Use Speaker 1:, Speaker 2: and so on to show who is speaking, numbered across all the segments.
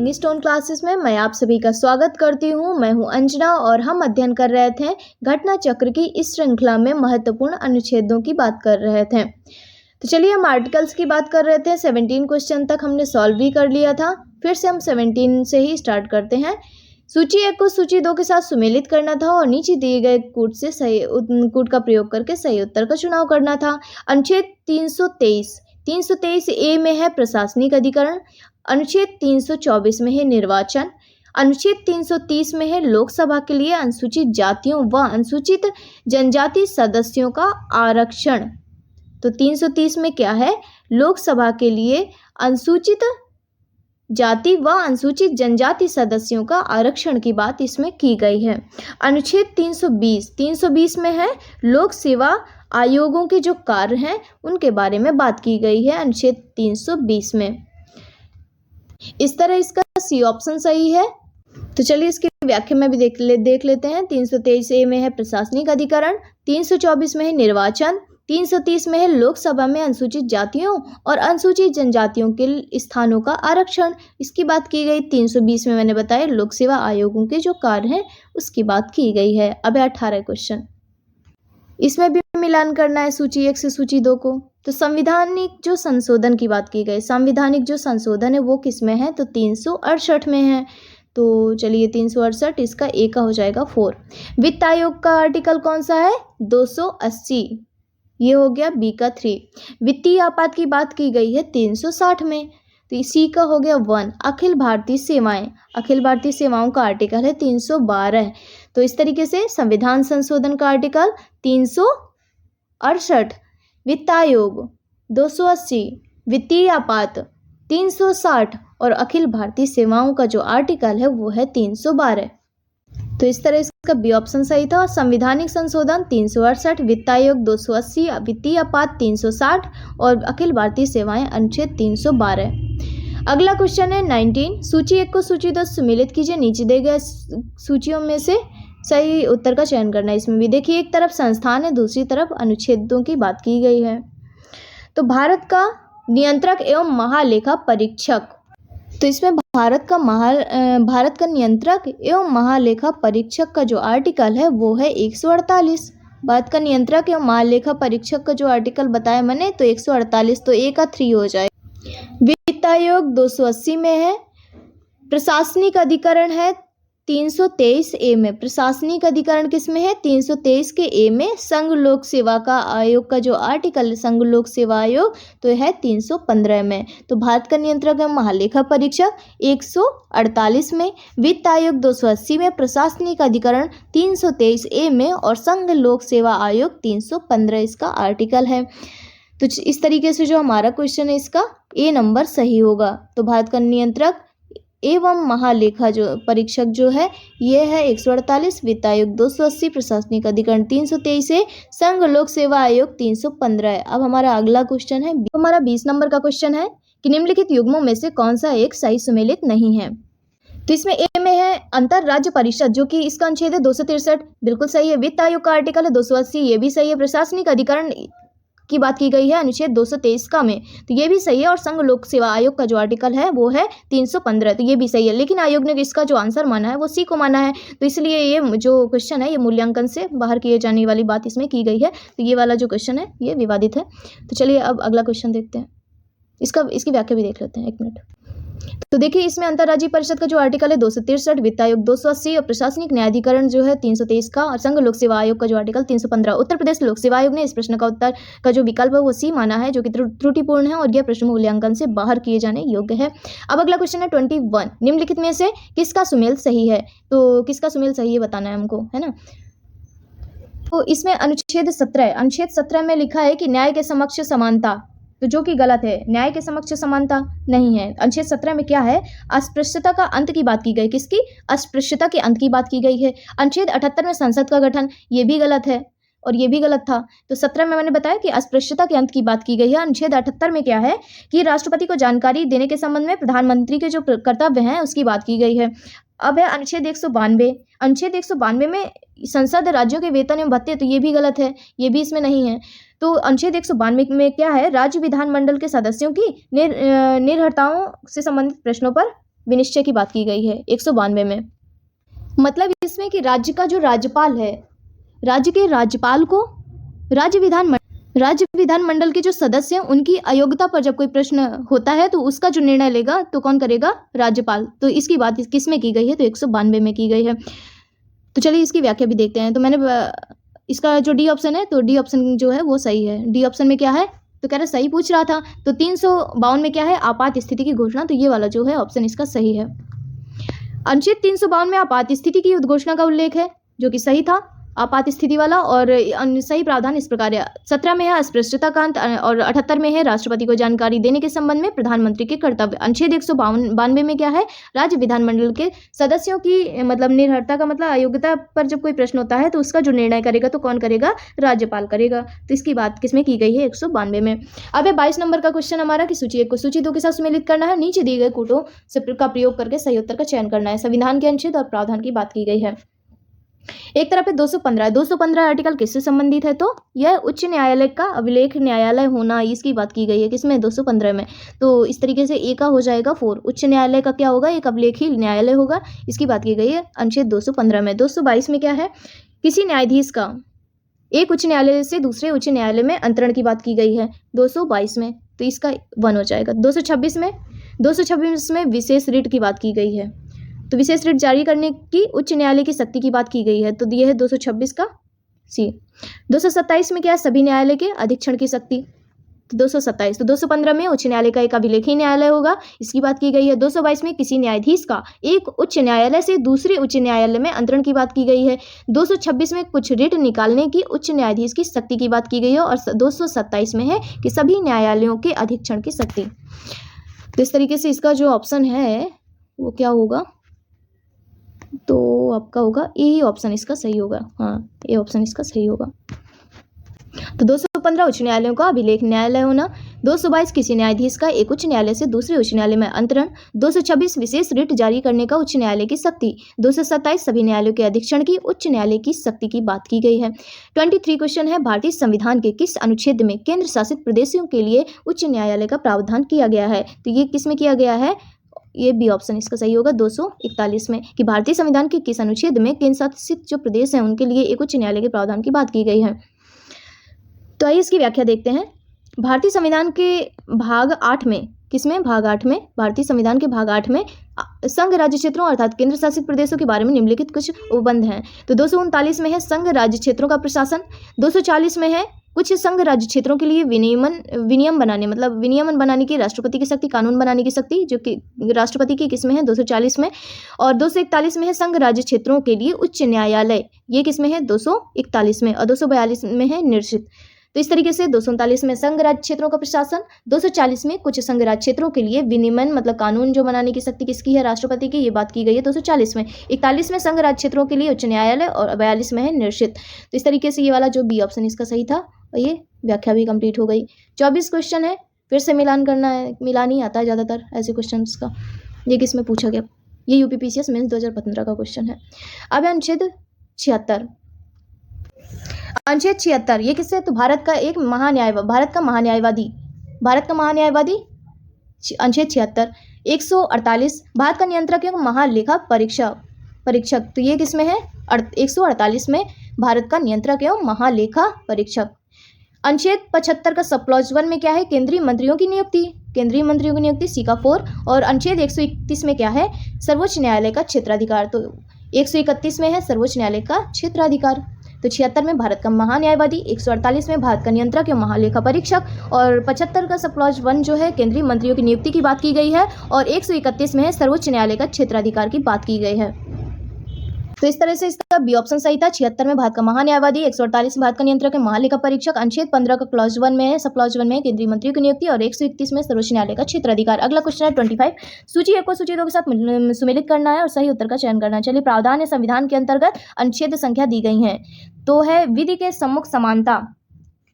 Speaker 1: Learning stone classes में मैं आप सभी का स्वागत करती हूँ। मैं हूँ अंजना और हम अध्ययन कर रहे थे घटना चक्र की इस श्रृंखला में महत्वपूर्ण अनुच्छेदों की बात कर रहे थे। तो चलिए हम आर्टिकल्स की बात कर रहे थे। 17 क्वेश्चन तक हमने सॉल्व भी कर लिया था। फिर से हम 17 से ही स्टार्ट करते हैं। सूची 1 को सूची 2 के साथ सुमेलित करना था और नीचे दिए गए कूट का प्रयोग करके सही उत्तर का चुनाव करना था। अनुच्छेद 323 ए में है प्रशासनिक अधिकरण, अनुच्छेद 324 में है निर्वाचन, अनुच्छेद 330 में है लोकसभा के लिए अनुसूचित जातियों व अनुसूचित जनजाति सदस्यों का आरक्षण। तो 330 में क्या है? लोकसभा के लिए अनुसूचित जाति व अनुसूचित जनजाति सदस्यों का आरक्षण की बात इसमें की गई है। अनुच्छेद 320 में है लोक सेवा आयोगों के जो कार्य हैं उनके बारे में बात की गई है अनुच्छेद 320 में। इस तरह इसका सी ऑप्शन सही है। तो चलिए इसकी व्याख्या में भी देख लेते हैं। 323 ए में है प्रशासनिक अधिकरण, 324 में है निर्वाचन, 330 में है लोकसभा में अनुसूचित जातियों और अनुसूचित जनजातियों के स्थानों का आरक्षण, इसकी बात की गई। 320 में मैंने बताया लोक सेवा आयोगों के जो कार्य हैं उसकी बात की गई है। अब 18 क्वेश्चन, इसमें भी मिलान करना है सूची 1 से सूची 2 को। तो संविधानिक जो संशोधन की बात की गई, संविधानिक जो संशोधन है वो किस में है? तो 368 में है। तो चलिए 368, इसका ए का हो जाएगा 4। वित्त आयोग का आर्टिकल कौन सा है? 280, ये हो गया बी का 3। वित्तीय आपात की बात की गई है 360 में, तो सी का हो गया 1। अखिल भारतीय सेवाएं, अखिल भारतीय सेवाओं का आर्टिकल है 312। तो इस तरीके से संविधान संशोधन का आर्टिकल 368, वित्त आयोग 280, वित्तीय आपात 360 और अखिल भारतीय सेवाओं का जो आर्टिकल है वो है 312। तो इस तरह इसका बी ऑप्शन सही था। संवैधानिक संशोधन 368, वित्त आयोग 280, वित्तीय आपात 360 और अखिल भारतीय सेवाएं अनुच्छेद 312। अगला क्वेश्चन है 19। सूची 1 को सूची 2 सुमेलित कीजिए। नीचे दिए गए सूचियों में से सही उत्तर का चयन करना है। इसमें भी देखिए, एक तरफ संस्थान है, दूसरी तरफ अनुच्छेदों की बात की गई है। तो भारत का नियंत्रक एवं महालेखा परीक्षक, तो इसमें भारत का नियंत्रक एवं महालेखा परीक्षक का जो आर्टिकल है वो है 148। भारत का नियंत्रक एवं महालेखा परीक्षक का जो आर्टिकल बताया मैंने तो 148, तो ए का 3 हो जाए। वित्त आयोग 280 में है। प्रशासनिक अधिकरण है 323 ए में। प्रशासनिक अधिकरण किस में है? 323 के ए में। संघ लोक सेवा का आयोग का जो आर्टिकल है, संघ लोक सेवा आयोग, तो है 315 में। तो भारत का नियंत्रक है महालेखा परीक्षक 148 में, वित्त आयोग 280 में, प्रशासनिक अधिकरण 323 ए में और संघ लोक सेवा आयोग 315 इसका आर्टिकल है। तो इस तरीके से जो हमारा क्वेश्चन है इसका ए नंबर सही होगा। तो भारत का नियंत्रक एवं महालेखा जो परीक्षक जो है ये है 148, वित्त आयोग 280, प्रशासनिक अधिकरण 323 है, संघ लोक सेवा आयोग 315 है। अब हमारा अगला क्वेश्चन है, हमारा 20 नंबर का क्वेश्चन है कि निम्नलिखित युग्मों में से कौन सा एक सही सुमेलित नहीं है? तो इसमें ए में है अंतर राज्य परिषद, जो कि इसका अनुच्छेद है 263, बिल्कुल सही है। वित्त आयोग का आर्टिकल है 280, ये भी सही है। प्रशासनिक अधिकरण की बात की गई है अनुच्छेद 223 का में, तो ये भी सही है। और संघ लोक सेवा आयोग का जो आर्टिकल है वो है 315, तो ये भी सही है। लेकिन आयोग ने इसका जो आंसर माना है वो सी को माना है, तो इसलिए ये जो क्वेश्चन है ये मूल्यांकन से बाहर किए जाने वाली बात इसमें की गई है। तो ये वाला जो क्वेश्चन है ये विवादित है। तो चलिए अब अगला क्वेश्चन देखते हैं, इसकी व्याख्या भी देख लेते हैं। 1 मिनट। तो देखिए, इसमें अंतर्राज्यीय परिषद का जो आर्टिकल है 263, वित्त आयोग 280 और प्रशासनिक न्यायाधिकरण जो है 323 का और संघ लोक सेवा आयोग का जो आर्टिकल 315। उत्तर प्रदेश लोक सेवा आयोग ने इस प्रश्न का उत्तर का जो विकल्प है वो सी माना है, जो कि त्रुटिपूर्ण है और यह प्रश्न मूल्यांकन से बाहर किए जाने योग्य है। अब अगला क्वेश्चन है 21। निम्नलिखित में से किसका सुमेल सही है? तो किसका सुमेल सही है बताना है हमको, है ना। तो इसमें अनुच्छेद 17 में लिखा है कि न्याय के समक्ष समानता, तो जो कि गलत है। न्याय के समक्ष समानता नहीं है। अनुच्छेद 17 में क्या है? अस्पृश्यता का अंत की बात की गई। किसकी? अस्पृश्यता के अंत की बात की गई है। अनुच्छेद 78 में संसद का गठन, ये भी गलत है और ये भी गलत था। तो 17 में मैंने बताया कि अस्पृश्यता के अंत की बात की गई है। अनुच्छेद 78 में क्या है कि राष्ट्रपति को जानकारी देने के संबंध में प्रधानमंत्री के जो कर्तव्य हैं उसकी बात की गई है। अब है अनुच्छेद 192। अनुच्छेद 192 में संसद राज्यों के वेतन एवं भत्ते, तो ये भी गलत है, ये भी इसमें नहीं है। तो अनुच्छेद 192 में क्या है? राज्य विधानमंडल के सदस्यों की निर्भरताओं से संबंधित प्रश्नों पर विनिश्चय की बात की गई है 192 में। मतलब इसमें कि राज्य का जो राज्यपाल है, राज्य के राज्यपाल को राज्य विधानमंडल के जो सदस्य हैं उनकी अयोग्यता पर जब कोई प्रश्न होता है तो उसका जो निर्णय लेगा तो कौन करेगा? राज्यपाल। तो इसकी बात किस में की गई है? तो 192 में की गई है। तो चलिए इसकी व्याख्या भी देखते हैं। तो मैंने इसका जो डी ऑप्शन है, तो डी ऑप्शन जो है वो सही है। डी ऑप्शन में क्या है? तो कह रहा सही पूछ रहा था। तो 352 में क्या है? आपात स्थिति की घोषणा। तो ये वाला जो है ऑप्शन इसका सही है। अनुच्छेद 352 में आपात स्थिति की उद्घोषणा का उल्लेख है, जो कि सही था, आपात स्थिति वाला। और सही प्रावधान इस प्रकार है। 17 में है अस्पृश्यता का अंत और 78 में है राष्ट्रपति को जानकारी देने के संबंध में प्रधानमंत्री के कर्तव्य। अनुच्छेद 192 में क्या है? राज्य विधानमंडल के सदस्यों की मतलब निर्भरता का मतलब अयोग्यता पर जब कोई प्रश्न होता है तो उसका जो निर्णय करेगा तो कौन करेगा? राज्यपाल करेगा। तो इसकी बात किसमें की गई है? 192 में। अब 22 नंबर का क्वेश्चन हमारा कि सूची 1 को सूची 2 के साथ सुमेलित करना है। नीचे दिए गए कूटों का प्रयोग करके सही उत्तर का चयन करना है। संविधान के अनुच्छेद और प्रावधान की बात की गई है। एक तरफ है 215 आर्टिकल किससे संबंधित है? तो यह उच्च न्यायालय का अभिलेख न्यायालय होना, इसकी बात की गई है। किसमें? 215 में। तो इस तरीके से ए का हो जाएगा 4। उच्च न्यायालय का क्या होगा? एक अभिलेखी न्यायालय होगा, इसकी बात की गई है अनुच्छेद 215 में। 222 में क्या है? किसी न्यायाधीश का एक उच्च न्यायालय से दूसरे उच्च न्यायालय में अंतरण की बात की गई है 222 में। तो इसका 1 हो जाएगा। 226 में विशेष रिट की बात की गई है। तो विशेष रिट जारी करने की उच्च न्यायालय की शक्ति की बात की गई है। तो यह है 226 का सी। 227 में क्या है? सभी न्यायालय के अधीक्षण की शक्ति। तो 227। तो 215 में उच्च न्यायालय का एक अभिलेखीय न्यायालय होगा, इसकी बात की गई है। 222 में किसी न्यायाधीश का एक उच्च न्यायालय से दूसरे उच्च न्यायालय में अंतरण की बात की गई है। 226 में कुछ रिट निकालने की उच्च न्यायाधीश की शक्ति की बात की गई है। और 227 में है कि सभी न्यायालयों के अधीक्षण की शक्ति। तो इस तरीके से इसका जो ऑप्शन है वो क्या होगा? तो आपका होगा ए ऑप्शन इसका सही होगा। हाँ, ए ऑप्शन इसका सही होगा। तो 215 उच्च न्यायालयों का अभिलेख न्यायालय होना। 222 किसी न्यायाधीश का एक उच्च न्यायालय से दूसरे उच्च न्यायालय में अंतरण। 226 विशेष रिट जारी करने का उच्च न्यायालय की शक्ति। 227 सभी न्यायालयों के अधीक्षण की उच्च न्यायालय की शक्ति की बात की गई है। 23 क्वेश्चन है, भारतीय संविधान के किस अनुच्छेद में केंद्र शासित प्रदेशों के लिए उच्च न्यायालय का प्रावधान किया गया है? तो ये किस में किया गया है? ये बी ऑप्शन इसका सही होगा 241 में, कि भारतीय संविधान के किस अनुच्छेद में केंद्र शासित जो प्रदेश हैं उनके लिए एक उच्च न्यायालय के प्रावधान की बात की गई है। तो आइए इसकी व्याख्या देखते हैं। भारतीय संविधान के भाग 8 में, किसमें? भाग 8 में, भारतीय संविधान के भाग 8 में संघ राज्य क्षेत्रों अर्थात केंद्र शासित प्रदेशों के बारे में निम्नलिखित कुछ उपबंध हैं। तो 239 में है संघ राज्य क्षेत्रों का प्रशासन। 240 में है कुछ संघ राज्य क्षेत्रों के लिए विनियमन बनाने की राष्ट्रपति की शक्ति, कानून बनाने की शक्ति, जो कि राष्ट्रपति की किसमें है? 240 में। और 241 में है संघ राज्य क्षेत्रों के लिए उच्च न्यायालय, ये किसमें है? 241 में। और 242 में है निश्चित। तो इस तरीके से 239 में संघ राज्य क्षेत्रों का प्रशासन, 240 में कुछ संघ राज्य क्षेत्रों के लिए विनियमन मतलब कानून जो बनाने की शक्ति किसकी है? राष्ट्रपति की, ये बात की गई है 240 में। 41 में संघ राज्य क्षेत्रों के लिए उच्च न्यायालय और 42 में है निश्चित। तो इस तरीके से ये वाला जो बी ऑप्शन इसका सही था और ये व्याख्या भी कंप्लीट हो गई। 24 क्वेश्चन है, फिर से मिलान करना है। मिलान ही आता है ज़्यादातर ऐसे क्वेश्चन का। ये किस में पूछा गया? ये यूपीपीसीएस मेंस 2015 का क्वेश्चन है। अब अनुच्छेद 76। अनुच्छेद 76 ये किससे? तो भारत का महान्यायवादी अनुच्छेद 76। 148 भारत का नियंत्रक एवं महालेखा परीक्षक। तो ये किसमें है? 148 में भारत का नियंत्रक एवं महालेखा परीक्षक। अनुच्छेद 75 का सब क्लॉज 1 में क्या है? केंद्रीय मंत्रियों की नियुक्ति सी का 4। और अनुच्छेद 131 में क्या है? सर्वोच्च न्यायालय का क्षेत्राधिकार। तो 131 में है सर्वोच्च न्यायालय का क्षेत्राधिकार। तो 76 में भारत का महान्यायवादी, 148 में भारत का नियंत्रक एवं महालेखा परीक्षक, और 75 का सब क्लॉज 1 जो है केंद्रीय मंत्रियों की नियुक्ति की बात की गई है, और 131 में है सर्वोच्च न्यायालय का क्षेत्राधिकार की बात की गई है। तो इस तरह से इसका बी ऑप्शन सही था। 76 में भारत का महान्यायवादी, 148 में भारत का नियंत्रक एवं महालेखा परीक्षक, अनुच्छेद 15 का क्लॉज 1 में है, सब क्लॉज 1 में केंद्रीय मंत्रियों की नियुक्ति, और 131 में सर्वोच्च न्यायालय का क्षेत्राधिकार। अगला क्वेश्चन है 25। सूची 1 को सूची 2 के साथ सुमेलित करना है और सही उत्तर का चयन करना है। चलिए, प्रावधान है संविधान के अंतर्गत अनुच्छेद संख्या दी गई है। तो है विधि के सम्मुख समानता।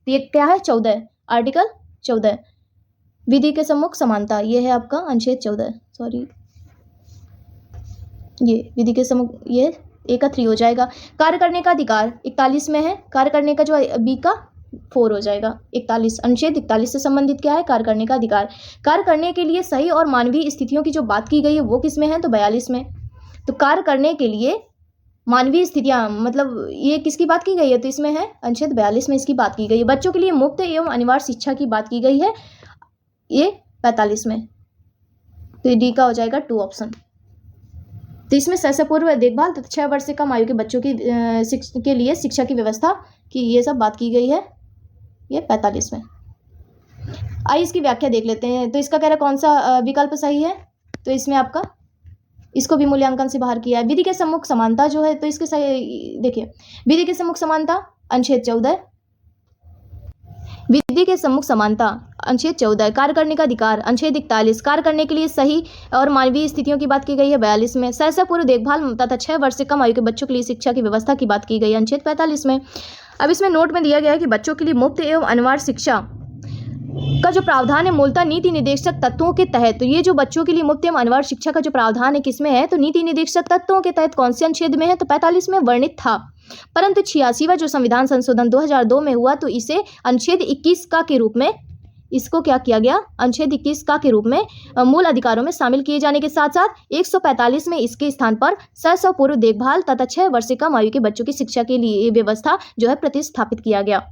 Speaker 1: ये क्या है? 14, आर्टिकल 14, विधि के सम्मुख समानता। ये है आपका अनुच्छेद 14, सॉरी, ये विधि के सम्मुख, ये ए का 3 हो जाएगा। कार्य करने का अधिकार 41 में है। कार्य करने का जो बी का 4 हो जाएगा। 41 अनुच्छेद 41 से संबंधित क्या है? कार्य करने का अधिकार। कार्य करने के लिए सही और मानवीय स्थितियों की जो बात की गई है वो किस में है? तो 42 में। तो कार्य करने के लिए मानवीय स्थितियां, मतलब ये किसकी बात की गई है? तो इसमें है अनुच्छेद 42 में इसकी बात की गई है। बच्चों के लिए मुफ्त एवं अनिवार्य शिक्षा की बात की गई है, ये 45 में। तो डी का हो जाएगा 2 ऑप्शन। तो इसमें शैशव पूर्व देखभाल तथा 6 वर्ष से कम आयु के बच्चों की के लिए शिक्षा की व्यवस्था की ये सब बात की गई है, ये 45 में। आइए इसकी व्याख्या देख लेते हैं। तो इसका कह रहा है कौन सा विकल्प सही है? तो इसमें आपका इसको भी मूल्यांकन से बाहर किया है। विधि के सम्मुख समानता जो है, तो इसके सही देखिए, विधि के सम्मुख समानता अनुच्छेद 14, विधि के सम्मुख समानता अनुच्छेद 14, कार्य करने का अधिकार अनुच्छेद 41, कार्य करने के लिए सही और मानवीय स्थितियों की बात की गई है 42 में। शैशव पूर्व देखभाल तथा 6 वर्ष से कम आयु के बच्चों के लिए शिक्षा की व्यवस्था की बात की गई है अनुच्छेद 45 में। अब इसमें नोट में दिया गया है कि बच्चों के लिए मुफ्त एवं अनिवार्य शिक्षा का जो प्रावधान है मूलतः नीति निर्देशक तत्वों के तहत, तो ये जो बच्चों के लिए मुफ्त एवं अनिवार्य शिक्षा का जो प्रावधान है किसमें है? तो नीति निर्देशक तत्वों के तहत कौन से अनुच्छेद में है? तो 45 में वर्णित था। परंतु 86वां जो संविधान संशोधन 2002 में हुआ तो इसे अनुच्छेद 21 का के रूप में, इसको क्या किया गया? अनुच्छेद 21 का के रूप में मूल अधिकारों में शामिल किए जाने के साथ साथ 145 में इसके स्थान पर शैशव पूर्व देखभाल तथा 6 वर्ष से कम आयु के बच्चों की शिक्षा के लिए व्यवस्था जो है प्रतिस्थापित किया गया।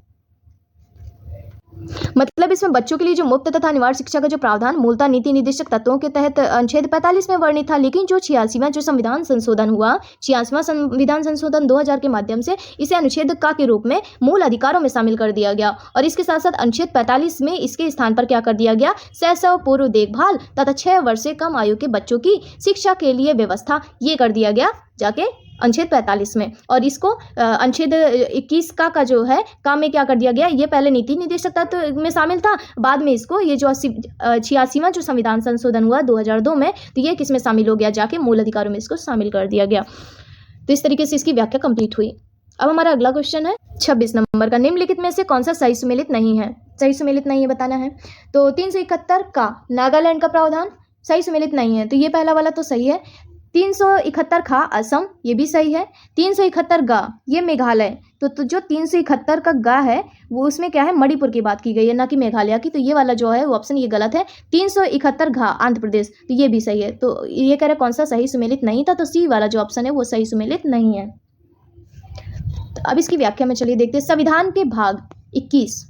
Speaker 1: मतलब इसमें बच्चों के लिए जो मुफ्त तथा अनिवार्य शिक्षा का जो प्रावधान मूलतः नीति निर्देशक तत्वों के तहत अनुच्छेद 45 में वर्णित था, लेकिन जो 86वां जो संविधान संशोधन हुआ, 86वां संविधान संशोधन 2000 के माध्यम से इसे अनुच्छेद का के रूप में मूल अधिकारों में शामिल कर दिया गया और इसके साथ साथ अनुच्छेद 45 में इसके स्थान पर क्या कर दिया गया? शैशव पूर्व देखभाल तथा 6 वर्ष से कम आयु के बच्चों की शिक्षा के लिए व्यवस्था ये कर दिया गया जाके अनुच्छेद 45 में। और इसको अनुच्छेद 21 का जो है काम में क्या कर दिया गया? ये पहले नीति निर्देशक तत्व में शामिल था, बाद में इसको ये जो 86वां जो संविधान संशोधन हुआ 2002 में, तो ये किस में शामिल हो गया? जाके मूल अधिकारों में इसको शामिल कर दिया गया। तो इस तरीके से इसकी व्याख्या कंप्लीट हुई। अब हमारा अगला क्वेश्चन है 26 नंबर का, निम्नलिखित में से कौन सा सही सुमेलित नहीं है? सही सुमेलित नहीं है बताना है। तो 371 का नागालैंड का प्रावधान सही सुमेलित नहीं है, तो ये पहला वाला तो सही है। 371 खा असम, ये भी सही है। 371 गा ये मेघालय, तो जो 371 का गा है वो उसमें क्या है? मणिपुर की बात की गई है, ना कि मेघालय की। तो ये वाला जो है वो ऑप्शन ये गलत है। 371 घा आंध्र प्रदेश, तो ये भी सही है। तो ये कह रहा है कौन सा सही सुमेलित नहीं था? तो सी वाला जो ऑप्शन है वो सही सुमेलित नहीं है। तो अब इसकी व्याख्या में चलिए देखते हैं। संविधान के भाग 21,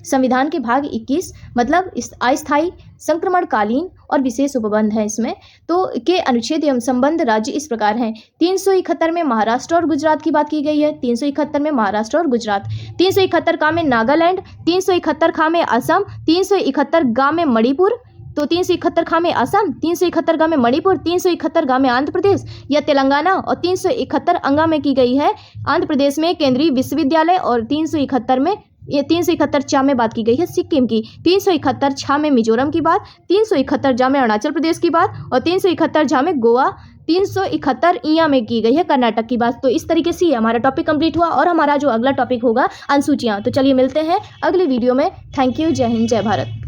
Speaker 1: संविधान के भाग 21 मतलब अस्थायी, संक्रमणकालीन और विशेष उपबंध है इसमें। तो के अनुच्छेद एवं संबंध राज्य इस प्रकार हैं। 371 में महाराष्ट्र और गुजरात की बात की गई है। 371 में महाराष्ट्र और गुजरात। 371 का में नागालैंड, 371 खा में असम, 371 गा में मणिपुर। तो 371 खा में असम, 371 गा में मणिपुर, 371 गा में आंध्र प्रदेश या तेलंगाना और 371 अंगा में की गई है आंध्र प्रदेश में केंद्रीय विश्वविद्यालय और 371 में ये 371 चा में बात की गई है सिक्किम की, 371 छा में मिजोरम की बात, 371 जा में अरुणाचल प्रदेश की बात और 371 झा में गोवा, 371 इया में की गई है कर्नाटक की बात। तो इस तरीके से हमारा टॉपिक कंप्लीट हुआ और हमारा जो अगला टॉपिक होगा अनुसूचियाँ। तो चलिए मिलते हैं अगले वीडियो में। Thank you. जय हिंद, जय भारत।